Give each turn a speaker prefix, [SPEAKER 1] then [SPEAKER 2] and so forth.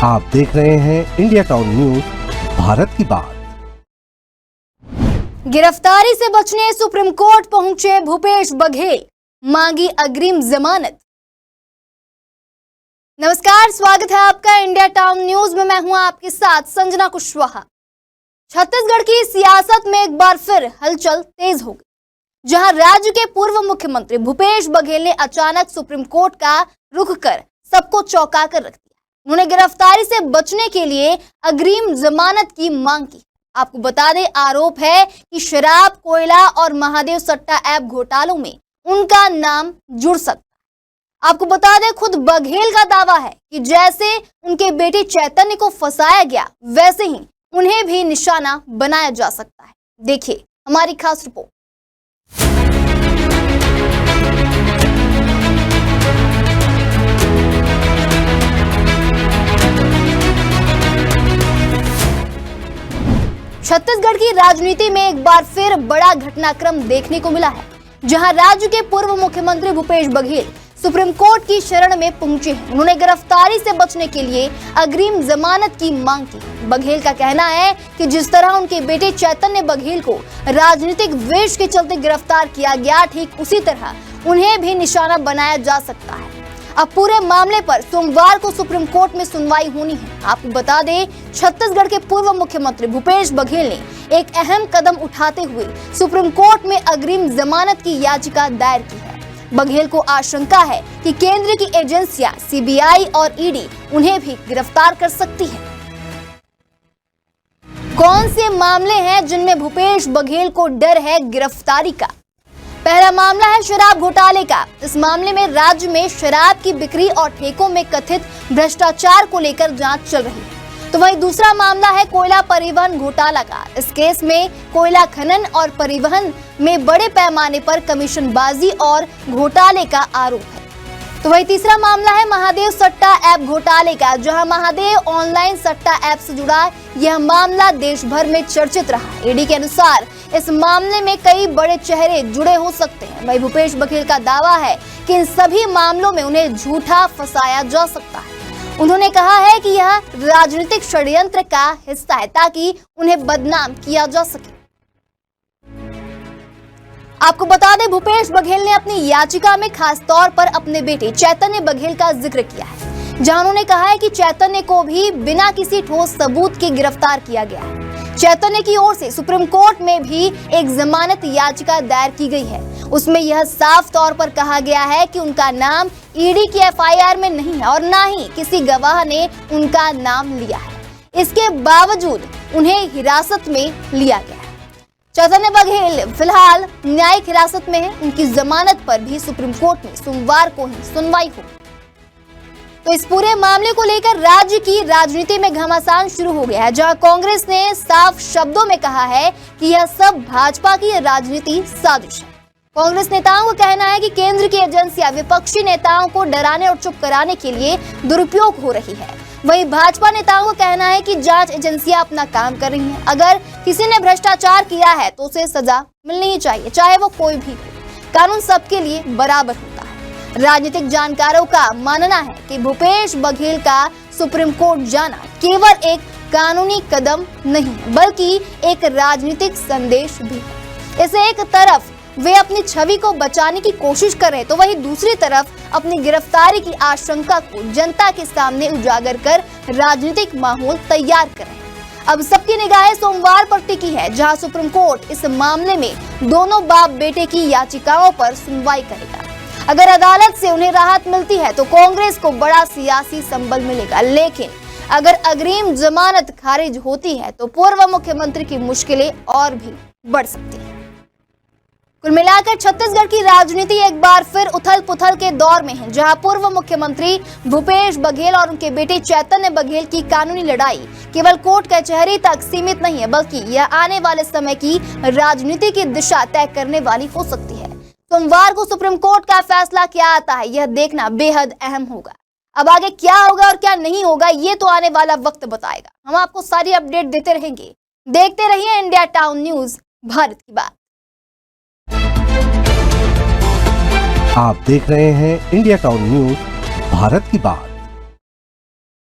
[SPEAKER 1] आप देख रहे हैं इंडिया टाउन न्यूज, भारत की बात।
[SPEAKER 2] गिरफ्तारी से बचने सुप्रीम कोर्ट पहुंचे भूपेश बघेल, मांगी अग्रिम जमानत। नमस्कार, स्वागत है आपका इंडिया टाउन न्यूज में। मैं हूं आपके साथ संजना कुशवाहा। छत्तीसगढ़ की सियासत में एक बार फिर हलचल तेज हो गई, जहां राज्य के पूर्व मुख्यमंत्री भूपेश बघेल ने अचानक सुप्रीम कोर्ट का रुख कर सबको चौंका कर रख दिया। उन्होंने गिरफ्तारी से बचने के लिए अग्रिम जमानत की मांग की। आपको बता दें, आरोप है कि शराब, कोयला और महादेव सट्टा ऐप घोटालों में उनका नाम जुड़ सकता है। आपको बता दें, खुद बघेल का दावा है कि जैसे उनके बेटे चैतन्य को फंसाया गया, वैसे ही उन्हें भी निशाना बनाया जा सकता है। देखिए हमारी खास रिपोर्ट। छत्तीसगढ़ की राजनीति में एक बार फिर बड़ा घटनाक्रम देखने को मिला है, जहां राज्य के पूर्व मुख्यमंत्री भूपेश बघेल सुप्रीम कोर्ट की शरण में पहुंचे हैं। उन्होंने गिरफ्तारी से बचने के लिए अग्रिम जमानत की मांग की। बघेल का कहना है कि जिस तरह उनके बेटे चैतन्य बघेल को राजनीतिक द्वेष के चलते गिरफ्तार किया गया, ठीक उसी तरह उन्हें भी निशाना बनाया जा सकता है। अब पूरे मामले पर सोमवार को सुप्रीम कोर्ट में सुनवाई होनी है। आपको बता दें, छत्तीसगढ़ के पूर्व मुख्यमंत्री भूपेश बघेल ने एक अहम कदम उठाते हुए सुप्रीम कोर्ट में अग्रिम जमानत की याचिका दायर की है। बघेल को आशंका है कि केंद्र की एजेंसियां सीबीआई और ईडी उन्हें भी गिरफ्तार कर सकती है। कौन से मामले हैं जिनमें भूपेश बघेल को डर है गिरफ्तारी का? पहला मामला है शराब घोटाले का। इस मामले में राज्य में शराब की बिक्री और ठेकों में कथित भ्रष्टाचार को लेकर जांच चल रही है। तो वहीं दूसरा मामला है कोयला परिवहन घोटाला का। इस केस में कोयला खनन और परिवहन में बड़े पैमाने पर कमीशनबाजी और घोटाले का आरोप है। तो वहीं तीसरा मामला है महादेव सट्टा ऐप घोटाले का, जहां महादेव ऑनलाइन सट्टा ऐप से जुड़ा यह मामला देश भर में चर्चित रहा। ईडी के अनुसार इस मामले में कई बड़े चेहरे जुड़े हो सकते हैं। वहीं भूपेश बघेल का दावा है कि इन सभी मामलों में उन्हें झूठा फंसाया जा सकता है। उन्होंने कहा है कि यह राजनीतिक षड्यंत्र का हिस्सा है ताकि उन्हें बदनाम किया जा सके। आपको बता दें, भूपेश बघेल ने अपनी याचिका में खास तौर पर अपने बेटे चैतन्य बघेल का जिक्र किया है, जहां उन्होंने कहा है कि चैतन्य को भी बिना किसी ठोस सबूत के गिरफ्तार किया गया है। चैतन्य की ओर से सुप्रीम कोर्ट में भी एक जमानत याचिका दायर की गई है। उसमें यह साफ तौर पर कहा गया है कि उनका नाम ईडी की एफआईआर में नहीं है और ना ही किसी गवाह ने उनका नाम लिया है। इसके बावजूद उन्हें हिरासत में लिया गया है। चैतन्य बघेल फिलहाल न्यायिक हिरासत में है। उनकी जमानत पर भी सुप्रीम कोर्ट में सोमवार को ही सुनवाई होगी। तो इस पूरे मामले को लेकर राज्य की राजनीति में घमासान शुरू हो गया है, जहां कांग्रेस ने साफ शब्दों में कहा है कि यह सब भाजपा की राजनीति साजिश है। कांग्रेस नेताओं का कहना है कि केंद्र की एजेंसियां विपक्षी नेताओं को डराने और चुप कराने के लिए दुरुपयोग हो रही है। वहीं भाजपा नेताओं का कहना है कि जांच एजेंसियां अपना काम कर रही हैं। अगर किसी ने भ्रष्टाचार किया है तो उसे सजा मिलनी ही चाहिए, चाहे वो कोई भी हो। कानून सबके लिए बराबर होता है। राजनीतिक जानकारों का मानना है कि भूपेश बघेल का सुप्रीम कोर्ट जाना केवल एक कानूनी कदम नहीं है, बल्कि एक राजनीतिक संदेश भी है। इसे एक तरफ वे अपनी छवि को बचाने की कोशिश कर रहे हैं, तो वहीं दूसरी तरफ अपनी गिरफ्तारी की आशंका को जनता के सामने उजागर कर राजनीतिक माहौल तैयार कर रहे हैं। अब सबकी निगाहें सोमवार पर टिकी है, जहां सुप्रीम कोर्ट इस मामले में दोनों बाप बेटे की याचिकाओं पर सुनवाई करेगा। अगर अदालत से उन्हें राहत मिलती है तो कांग्रेस को बड़ा सियासी संबल मिलेगा, लेकिन अगर अग्रिम जमानत खारिज होती है तो पूर्व मुख्यमंत्री की मुश्किलें और भी बढ़ सकती हैं। कुल मिलाकर छत्तीसगढ़ की राजनीति एक बार फिर उथल पुथल के दौर में है, जहां पूर्व मुख्यमंत्री भूपेश बघेल और उनके बेटे चैतन्य बघेल की कानूनी लड़ाई केवल कोर्ट कचहरी तक सीमित नहीं है, बल्कि यह आने वाले समय की राजनीति की दिशा तय करने वाली हो सकती है। सोमवार को सुप्रीम कोर्ट का फैसला क्या आता है, यह देखना बेहद अहम होगा। अब आगे क्या होगा और क्या नहीं होगा, ये तो आने वाला वक्त बताएगा। हम आपको सारी अपडेट देते रहेंगे। देखते रहिए इंडिया टाउन न्यूज, भारत की बात।
[SPEAKER 1] आप देख रहे हैं इंडिया टाउन न्यूज, भारत की बात।